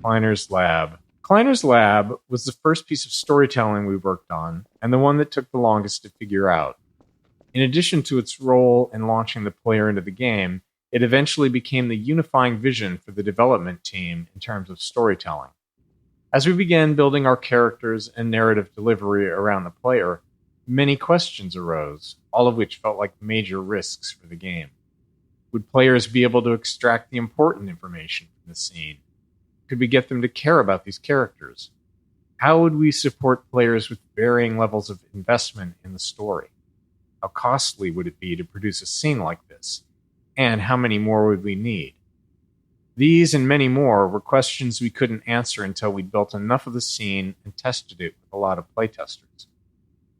Kleiner's Lab. Kleiner's Lab was the first piece of storytelling we worked on, and the one that took the longest to figure out. In addition to its role in launching the player into the game, it eventually became the unifying vision for the development team in terms of storytelling. As we began building our characters and narrative delivery around the player, many questions arose, all of which felt like major risks for the game. Would players be able to extract the important information from the scene? Could we get them to care about these characters? How would we support players with varying levels of investment in the story? How costly would it be to produce a scene like this? And how many more would we need? These and many more were questions we couldn't answer until we'd built enough of the scene and tested it with a lot of playtesters.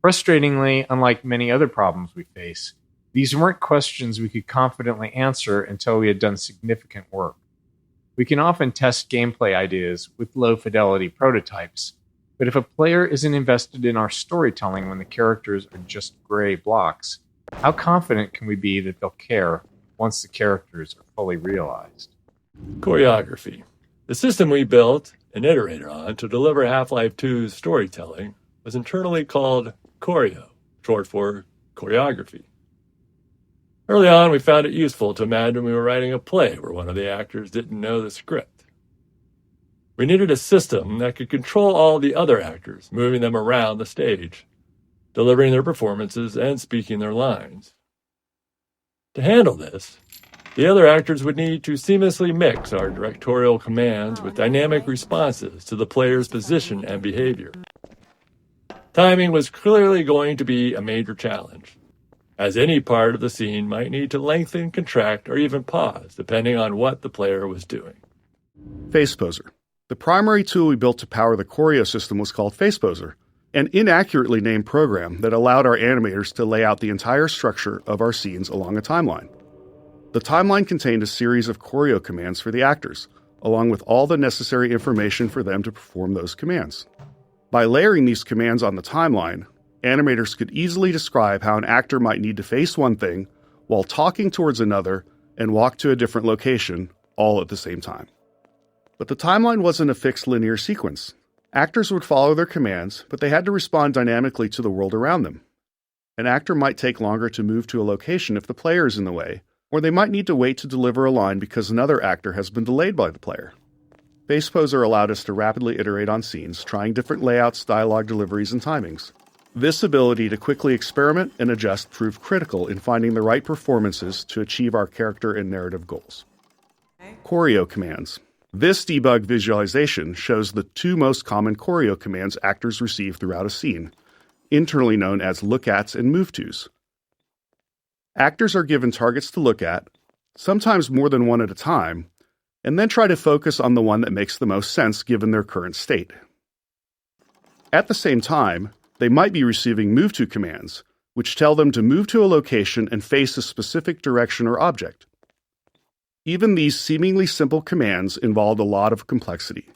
Frustratingly, unlike many other problems we face, these weren't questions we could confidently answer until we had done significant work. We can often test gameplay ideas with low-fidelity prototypes, but if a player isn't invested in our storytelling when the characters are just gray blocks, how confident can we be that they'll care once the characters are fully realized? Choreography. The system we built and iterated on to deliver Half-Life 2's storytelling was internally called Choreo, short for choreography. Early on, we found it useful to imagine we were writing a play where one of the actors didn't know the script. We needed a system that could control all the other actors, moving them around the stage, delivering their performances and speaking their lines. To handle this, the other actors would need to seamlessly mix our directorial commands with dynamic responses to the player's position and behavior. Timing was clearly going to be a major challenge, as any part of the scene might need to lengthen, contract, or even pause, depending on what the player was doing. FacePoser. The primary tool we built to power the Choreo system was called FacePoser, an inaccurately named program that allowed our animators to lay out the entire structure of our scenes along a timeline. The timeline contained a series of Choreo commands for the actors, along with all the necessary information for them to perform those commands. By layering these commands on the timeline, animators could easily describe how an actor might need to face one thing while talking towards another and walk to a different location, all at the same time. But the timeline wasn't a fixed linear sequence. Actors would follow their commands, but they had to respond dynamically to the world around them. An actor might take longer to move to a location if the player is in the way, or they might need to wait to deliver a line because another actor has been delayed by the player. FacePoser allowed us to rapidly iterate on scenes, trying different layouts, dialogue deliveries, and timings. This ability to quickly experiment and adjust proved critical in finding the right performances to achieve our character and narrative goals. Choreo commands. This debug visualization shows the two most common choreo commands actors receive throughout a scene, internally known as look-ats and move-tos. Actors are given targets to look at, sometimes more than one at a time, and then try to focus on the one that makes the most sense given their current state. At the same time, they might be receiving move-to commands, which tell them to move to a location and face a specific direction or object. Even these seemingly simple commands involved a lot of complexity.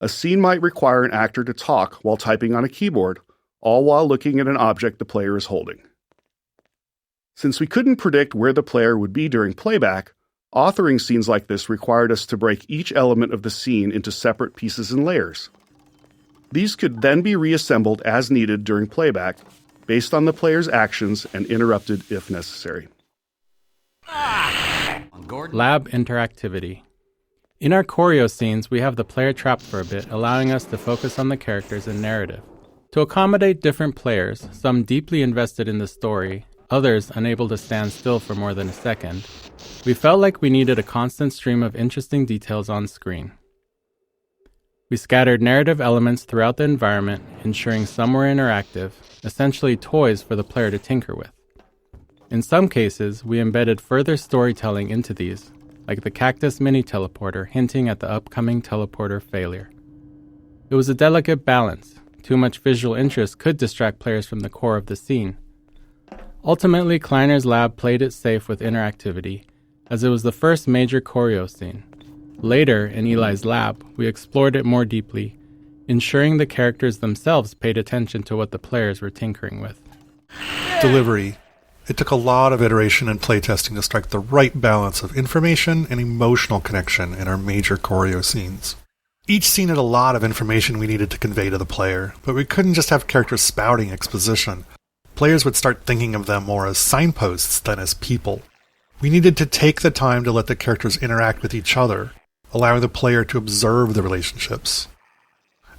A scene might require an actor to talk while typing on a keyboard, all while looking at an object the player is holding. Since we couldn't predict where the player would be during playback, authoring scenes like this required us to break each element of the scene into separate pieces and layers. These could then be reassembled as needed during playback, based on the player's actions and interrupted if necessary. Lab interactivity. In our choreo scenes, we have the player trapped for a bit, allowing us to focus on the characters and narrative. To accommodate different players, some deeply invested in the story, others unable to stand still for more than a second, we felt like we needed a constant stream of interesting details on screen. We scattered narrative elements throughout the environment, ensuring some were interactive, essentially toys for the player to tinker with. In some cases, we embedded further storytelling into these, like the cactus mini-teleporter hinting at the upcoming teleporter failure. It was a delicate balance. Too much visual interest could distract players from the core of the scene. Ultimately, Kleiner's lab played it safe with interactivity, as it was the first major choreo scene. Later, in Eli's lab, we explored it more deeply, ensuring the characters themselves paid attention to what the players were tinkering with. Delivery. It took a lot of iteration and playtesting to strike the right balance of information and emotional connection in our major choreo scenes. Each scene had a lot of information we needed to convey to the player, but we couldn't just have characters spouting exposition. Players would start thinking of them more as signposts than as people. We needed to take the time to let the characters interact with each other, allowing the player to observe the relationships.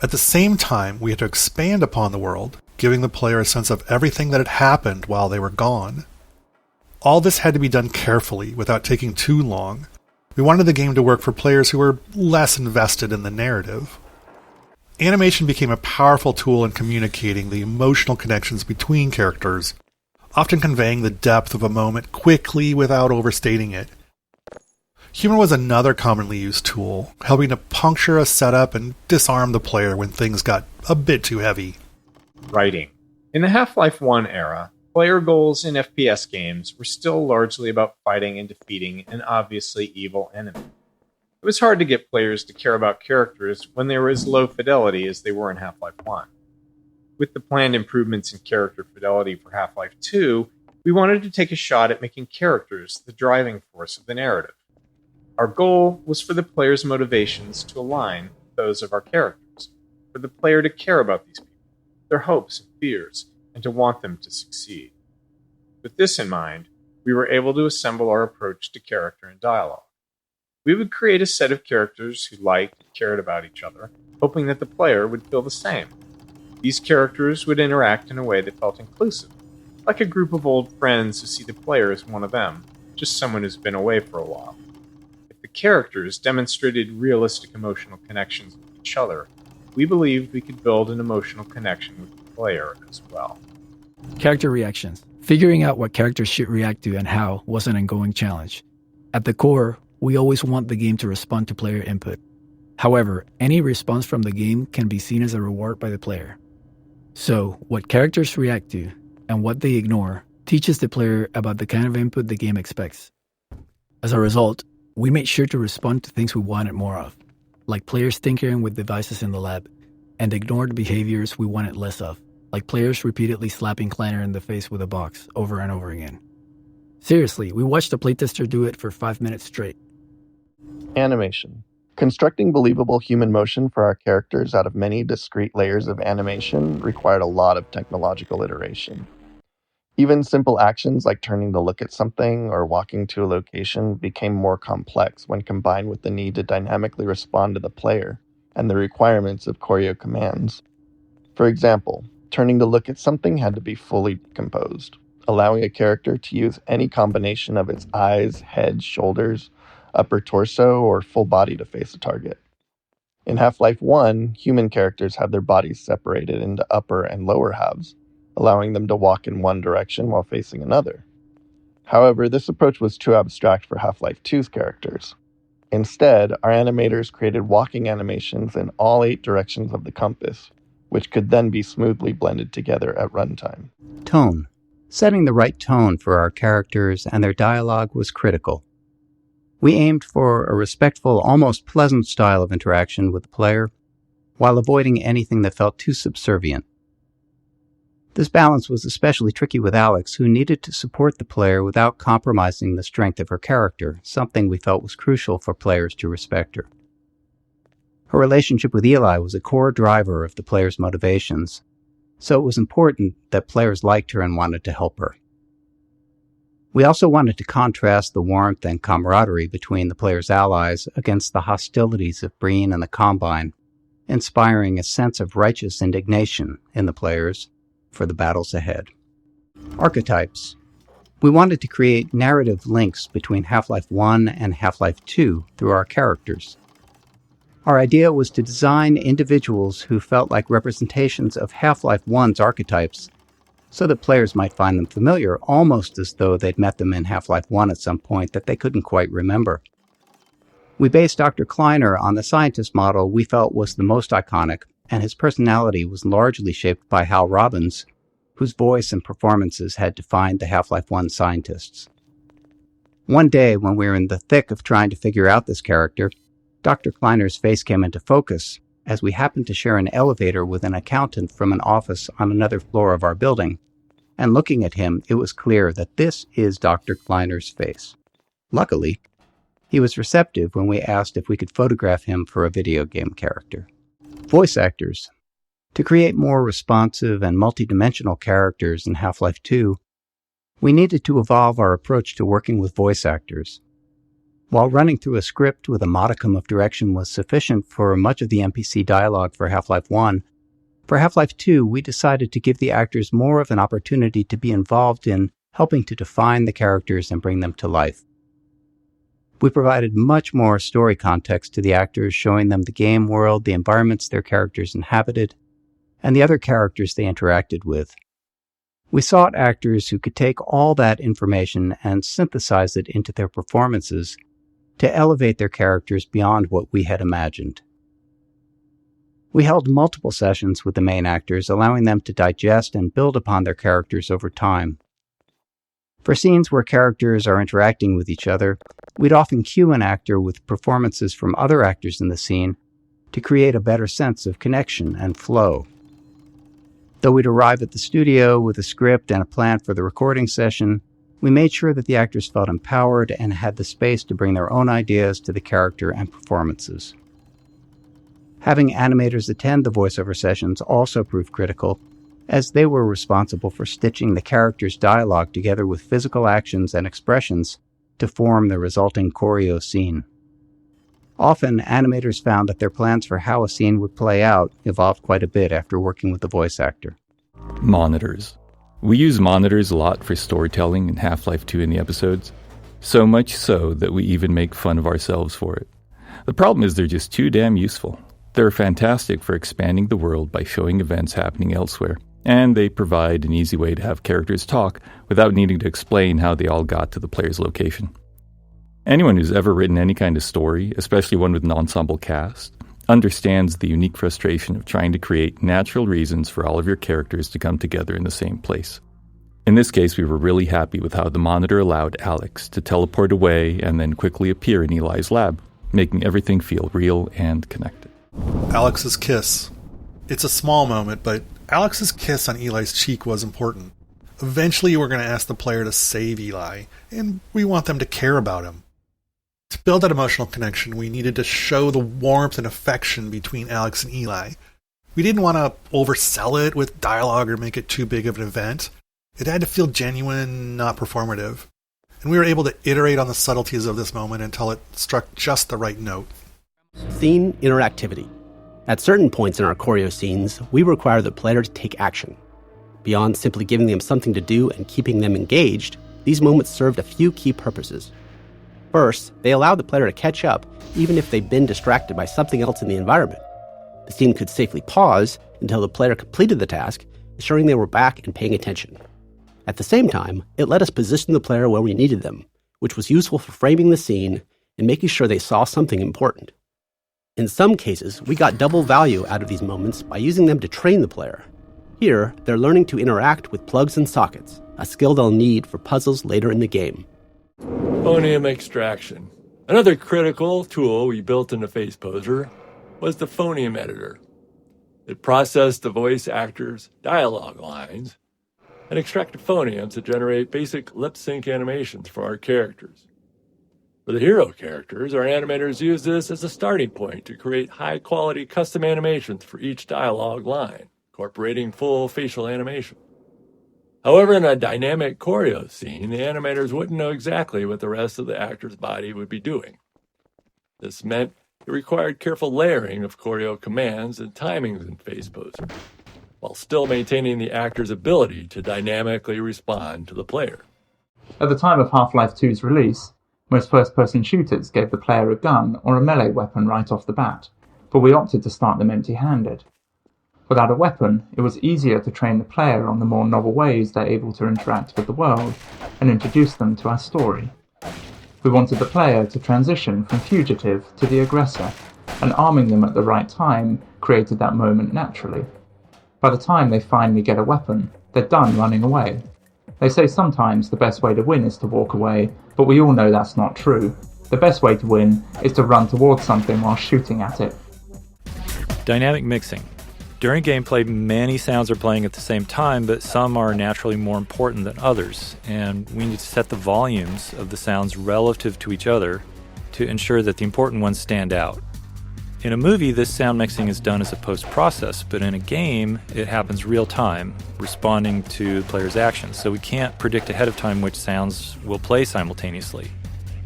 At the same time, we had to expand upon the world, giving the player a sense of everything that had happened while they were gone. All this had to be done carefully, without taking too long. We wanted the game to work for players who were less invested in the narrative. Animation became a powerful tool in communicating the emotional connections between characters, often conveying the depth of a moment quickly without overstating it. Humor was another commonly used tool, helping to puncture a setup and disarm the player when things got a bit too heavy. Writing. In the Half-Life 1 era, player goals in FPS games were still largely about fighting and defeating an obviously evil enemy. It was hard to get players to care about characters when they were as low fidelity as they were in Half-Life 1. With the planned improvements in character fidelity for Half-Life 2, we wanted to take a shot at making characters the driving force of the narrative. Our goal was for the player's motivations to align with those of our characters, for the player to care about these people, their hopes and fears, and to want them to succeed. With this in mind, we were able to assemble our approach to character and dialogue. We would create a set of characters who liked and cared about each other, hoping that the player would feel the same. These characters would interact in a way that felt inclusive, like a group of old friends who see the player as one of them, just someone who's been away for a while. If the characters demonstrated realistic emotional connections with each other, we believed we could build an emotional connection with the player as well. Character reactions. Figuring out what characters should react to and how was an ongoing challenge. At the core, we always want the game to respond to player input. However, any response from the game can be seen as a reward by the player. So, what characters react to and what they ignore teaches the player about the kind of input the game expects. As a result, we made sure to respond to things we wanted more of, like players tinkering with devices in the lab, and ignored behaviors we wanted less of, like players repeatedly slapping Kleiner in the face with a box over and over again. Seriously, we watched a playtester do it for 5 minutes straight. Animation. Constructing believable human motion for our characters out of many discrete layers of animation required a lot of technological iteration. Even simple actions like turning to look at something or walking to a location became more complex when combined with the need to dynamically respond to the player and the requirements of choreo commands. For example, turning to look at something had to be fully decomposed, allowing a character to use any combination of its eyes, head, shoulders, upper torso, or full body to face a target. In Half-Life 1, human characters had their bodies separated into upper and lower halves, allowing them to walk in one direction while facing another. However, this approach was too abstract for Half-Life 2's characters. Instead, our animators created walking animations in all 8 directions of the compass, which could then be smoothly blended together at runtime. Tone. Setting the right tone for our characters and their dialogue was critical. We aimed for a respectful, almost pleasant style of interaction with the player, while avoiding anything that felt too subservient. This balance was especially tricky with Alyx, who needed to support the player without compromising the strength of her character, something we felt was crucial for players to respect her. Her relationship with Eli was a core driver of the player's motivations, so it was important that players liked her and wanted to help her. We also wanted to contrast the warmth and camaraderie between the player's allies against the hostilities of Breen and the Combine, inspiring a sense of righteous indignation in the players for the battles ahead. Archetypes. We wanted to create narrative links between Half-Life 1 and Half-Life 2 through our characters. Our idea was to design individuals who felt like representations of Half-Life 1's archetypes, so that players might find them familiar, almost as though they'd met them in Half-Life 1 at some point that they couldn't quite remember. We based Dr. Kleiner on the scientist model we felt was the most iconic, and his personality was largely shaped by Hal Robbins, whose voice and performances had defined the Half-Life 1 scientists. One day, when we were in the thick of trying to figure out this character, Dr. Kleiner's face came into focus, as we happened to share an elevator with an accountant from an office on another floor of our building, and looking at him, it was clear that this is Dr. Kleiner's face. Luckily, He was receptive when we asked if we could photograph him for a video game character. Voice actors. To create more responsive and multidimensional characters in Half-Life 2, we needed to evolve our approach to working with voice actors. While running through a script with a modicum of direction was sufficient for much of the NPC dialogue for Half-Life 1, for Half-Life 2, we decided to give the actors more of an opportunity to be involved in helping to define the characters and bring them to life. We provided much more story context to the actors, showing them the game world, the environments their characters inhabited, and the other characters they interacted with. We sought actors who could take all that information and synthesize it into their performances to elevate their characters beyond what we had imagined. We held multiple sessions with the main actors, allowing them to digest and build upon their characters over time. For scenes where characters are interacting with each other, we'd often cue an actor with performances from other actors in the scene to create a better sense of connection and flow. Though we'd arrive at the studio with a script and a plan for the recording session, we made sure that the actors felt empowered and had the space to bring their own ideas to the character and performances. Having animators attend the voiceover sessions also proved critical, as they were responsible for stitching the characters' dialogue together with physical actions and expressions to form the resulting choreo scene. Often, animators found that their plans for how a scene would play out evolved quite a bit after working with the voice actor. Monitors. We use monitors a lot for storytelling in Half-Life 2 in the episodes, so much so that we even make fun of ourselves for it. The problem is they're just too damn useful. They're fantastic for expanding the world by showing events happening elsewhere, and they provide an easy way to have characters talk without needing to explain how they all got to the player's location. Anyone who's ever written any kind of story, especially one with an ensemble cast, understands the unique frustration of trying to create natural reasons for all of your characters to come together in the same place. In this case, we were really happy with how the monitor allowed Alyx to teleport away and then quickly appear in Eli's lab, making everything feel real and connected. Alyx's kiss. It's a small moment, but Alyx's kiss on Eli's cheek was important. Eventually, we're going to ask the player to save Eli, and we want them to care about him. To build that emotional connection, we needed to show the warmth and affection between Alyx and Eli. We didn't want to oversell it with dialogue or make it too big of an event. It had to feel genuine, not performative. And we were able to iterate on the subtleties of this moment until it struck just the right note. Scene interactivity. At certain points in our choreo scenes, we require the player to take action. Beyond simply giving them something to do and keeping them engaged, these moments served a few key purposes. First, they allowed the player to catch up, even if they'd been distracted by something else in the environment. The scene could safely pause until the player completed the task, ensuring they were back and paying attention. At the same time, it let us position the player where we needed them, which was useful for framing the scene and making sure they saw something important. In some cases, we got double value out of these moments by using them to train the player. Here, they're learning to interact with plugs and sockets, a skill they'll need for puzzles later in the game. Phoneme extraction. Another critical tool we built into FacePoser was the phoneme editor. It processed the voice actors' dialogue lines and extracted phonemes to generate basic lip sync animations for our characters. For the hero characters, our animators use this as a starting point to create high-quality custom animations for each dialogue line, incorporating full facial animation. However, in a dynamic choreo scene, the animators wouldn't know exactly what the rest of the actor's body would be doing. This meant it required careful layering of choreo commands and timings in FacePoser, while still maintaining the actor's ability to dynamically respond to the player. At the time of Half-Life 2's release, most first-person shooters gave the player a gun or a melee weapon right off the bat, but we opted to start them empty-handed. Without a weapon, it was easier to train the player on the more novel ways they're able to interact with the world and introduce them to our story. We wanted the player to transition from fugitive to the aggressor, and arming them at the right time created that moment naturally. By the time they finally get a weapon, they're done running away. They say sometimes the best way to win is to walk away, but we all know that's not true. The best way to win is to run towards something while shooting at it. Dynamic mixing. During gameplay, many sounds are playing at the same time, but some are naturally more important than others, and we need to set the volumes of the sounds relative to each other to ensure that the important ones stand out. In a movie, this sound mixing is done as a post-process, but in a game, it happens real-time, responding to the player's actions, so we can't predict ahead of time which sounds will play simultaneously.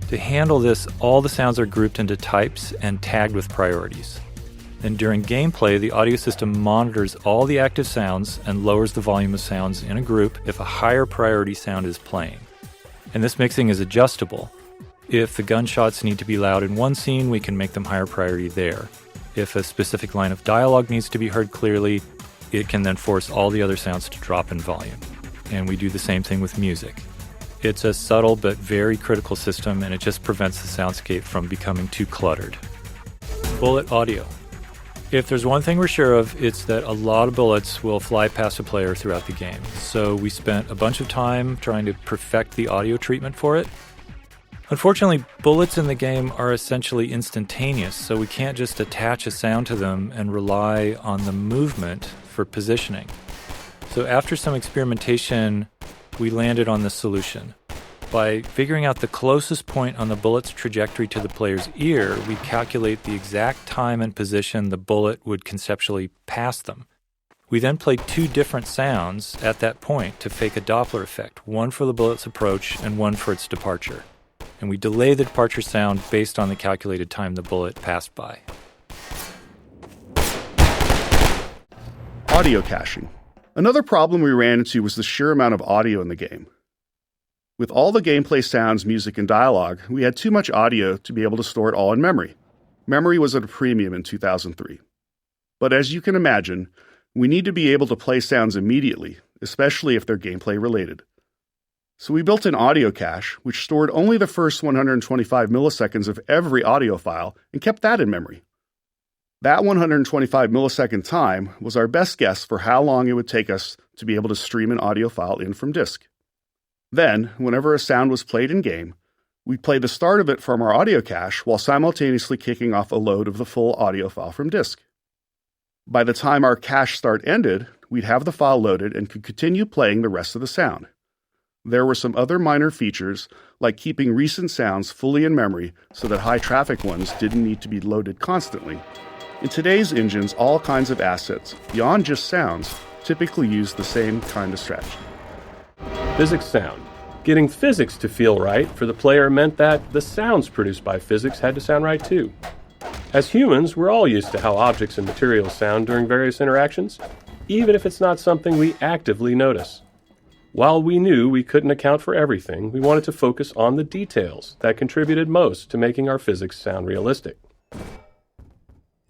To handle this, all the sounds are grouped into types and tagged with priorities. Then during gameplay, the audio system monitors all the active sounds and lowers the volume of sounds in a group if a higher priority sound is playing. And this mixing is adjustable. If the gunshots need to be loud in one scene, we can make them higher priority there. If a specific line of dialogue needs to be heard clearly, it can then force all the other sounds to drop in volume. And we do the same thing with music. It's a subtle but very critical system, and it just prevents the soundscape from becoming too cluttered. Bullet audio. If there's one thing we're sure of, it's that a lot of bullets will fly past a player throughout the game. So we spent a bunch of time trying to perfect the audio treatment for it. Unfortunately, bullets in the game are essentially instantaneous, so we can't just attach a sound to them and rely on the movement for positioning. So after some experimentation, we landed on this solution. By figuring out the closest point on the bullet's trajectory to the player's ear, we calculate the exact time and position the bullet would conceptually pass them. We then play two different sounds at that point to fake a Doppler effect, one for the bullet's approach and one for its departure. And we delay the departure sound based on the calculated time the bullet passed by. Audio caching. Another problem we ran into was the sheer amount of audio in the game. With all the gameplay sounds, music, and dialogue, we had too much audio to be able to store it all in memory. Memory was at a premium in 2003. But as you can imagine, we need to be able to play sounds immediately, especially if they're gameplay related. So we built an audio cache, which stored only the first 125 milliseconds of every audio file and kept that in memory. That 125 millisecond time was our best guess for how long it would take us to be able to stream an audio file in from disk. Then, whenever a sound was played in-game, we'd play the start of it from our audio cache while simultaneously kicking off a load of the full audio file from disk. By the time our cache start ended, we'd have the file loaded and could continue playing the rest of the sound. There were some other minor features, like keeping recent sounds fully in memory so that high-traffic ones didn't need to be loaded constantly. In today's engines, all kinds of assets, beyond just sounds, typically use the same kind of strategy. Physics sound. Getting physics to feel right for the player meant that the sounds produced by physics had to sound right too. As humans, we're all used to how objects and materials sound during various interactions, even if it's not something we actively notice. While we knew we couldn't account for everything, we wanted to focus on the details that contributed most to making our physics sound realistic.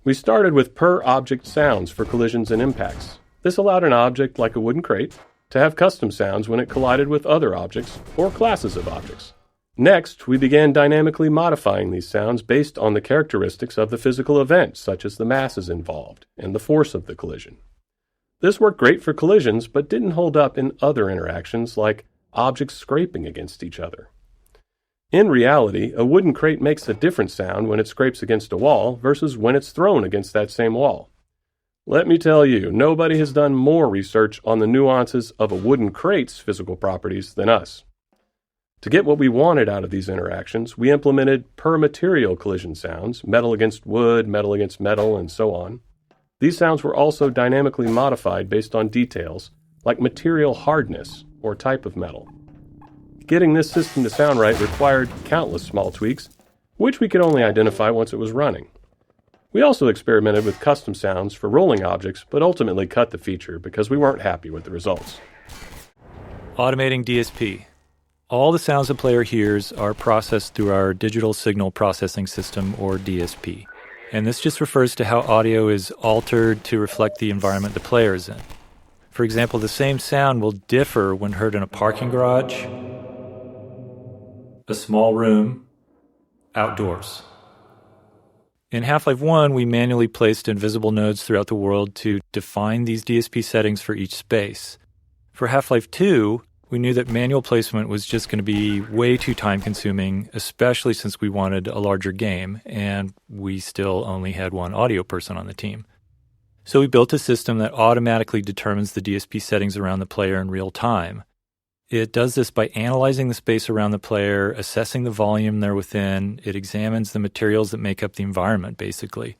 We started with per-object sounds for collisions and impacts. This allowed an object like a wooden crate to have custom sounds when it collided with other objects or classes of objects. Next, we began dynamically modifying these sounds based on the characteristics of the physical event, such as the masses involved and the force of the collision. This worked great for collisions, but didn't hold up in other interactions like objects scraping against each other. In reality, a wooden crate makes a different sound when it scrapes against a wall versus when it's thrown against that same wall. Let me tell you, nobody has done more research on the nuances of a wooden crate's physical properties than us. To get what we wanted out of these interactions, we implemented per-material collision sounds, metal against wood, metal against metal, and so on. These sounds were also dynamically modified based on details like material hardness or type of metal. Getting this system to sound right required countless small tweaks, which we could only identify once it was running. We also experimented with custom sounds for rolling objects, but ultimately cut the feature because we weren't happy with the results. Automating DSP. All the sounds a player hears are processed through our Digital Signal Processing System, or DSP. And this just refers to how audio is altered to reflect the environment the player is in. For example, the same sound will differ when heard in a parking garage, a small room, outdoors. In Half-Life 1, we manually placed invisible nodes throughout the world to define these DSP settings for each space. For Half-Life 2, we knew that manual placement was just going to be way too time-consuming, especially since we wanted a larger game, and we still only had one audio person on the team. So we built a system that automatically determines the DSP settings around the player in real time. It does this by analyzing the space around the player, assessing the volume they're within. It examines the materials that make up the environment, basically.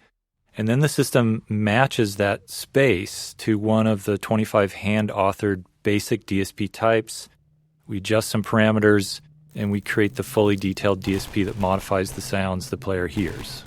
And then the system matches that space to one of the 25 hand-authored basic DSP types. We adjust some parameters, and we create the fully detailed DSP that modifies the sounds the player hears.